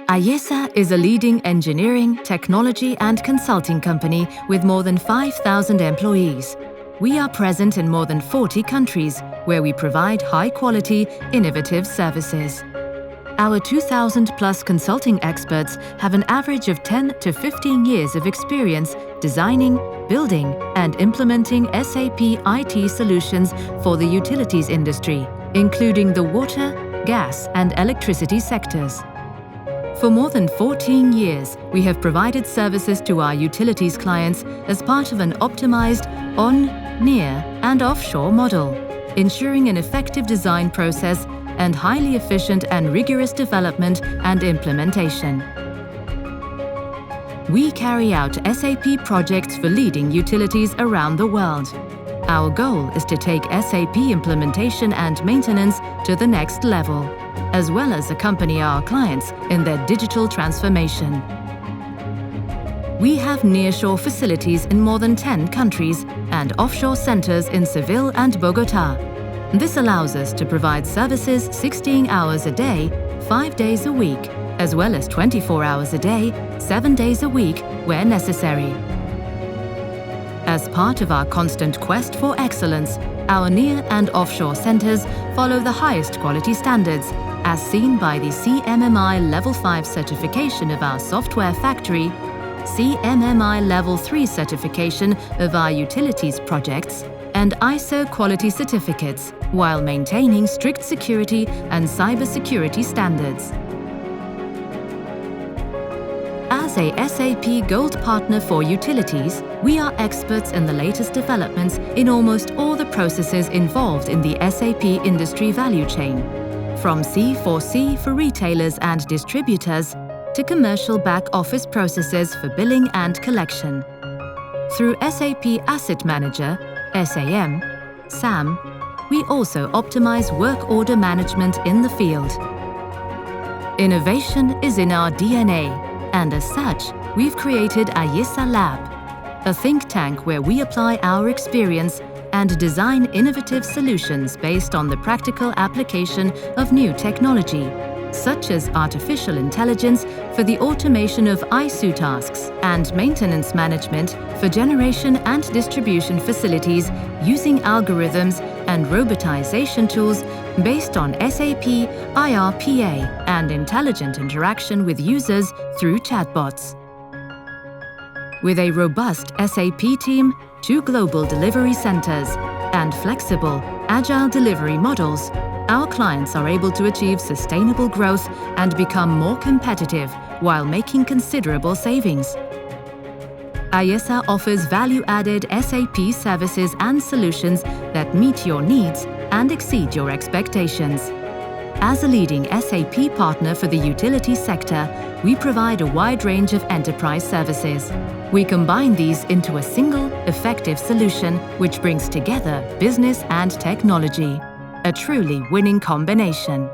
Ayesa is a leading engineering, technology and consulting company with more than 5,000 employees. We are present in more than 40 countries, where we provide high-quality, innovative services. Our 2,000-plus consulting experts have an average of 10 to 15 years of experience designing, building and implementing SAP IT solutions for the utilities industry, including the water, gas and electricity sectors. For more than 14 years, we have provided services to our utilities clients as part of an optimized on, near and offshore model, ensuring an effective design process and highly efficient and rigorous development and implementation. We carry out SAP projects for leading utilities around the world. Our goal is to take SAP implementation and maintenance to the next level, as well as accompany our clients in their digital transformation. We have nearshore facilities in more than 10 countries and offshore centers in Seville and Bogotá. This allows us to provide services 16 hours a day, 5 days a week, as well as 24 hours a day, 7 days a week where necessary. As part of our constant quest for excellence, our near and offshore centers follow the highest quality standards, as seen by the CMMI Level 5 certification of our software factory, CMMI Level 3 certification of our utilities projects, and ISO quality certificates, while maintaining strict security and cybersecurity standards. As a SAP Gold Partner for Utilities, we are experts in the latest developments in almost all the processes involved in the SAP industry value chain, from C4C for retailers and distributors to commercial back-office processes for billing and collection. Through SAP Asset Manager, SAM, SAM, we also optimize work order management in the field. Innovation is in our DNA, and as such, we've created Ayesa Lab, a think tank where we apply our experience and design innovative solutions based on the practical application of new technology, such as artificial intelligence for the automation of ISU tasks and maintenance management for generation and distribution facilities using algorithms and robotization tools based on SAP IRPA and intelligent interaction with users through chatbots. With a robust SAP team, 2 global delivery centers, and flexible, agile delivery models, our clients are able to achieve sustainable growth and become more competitive while making considerable savings. Ayesa offers value-added SAP services and solutions that meet your needs and exceed your expectations. As a leading SAP partner for the utility sector, we provide a wide range of enterprise services. We combine these into a single, effective solution which brings together business and technology. A truly winning combination.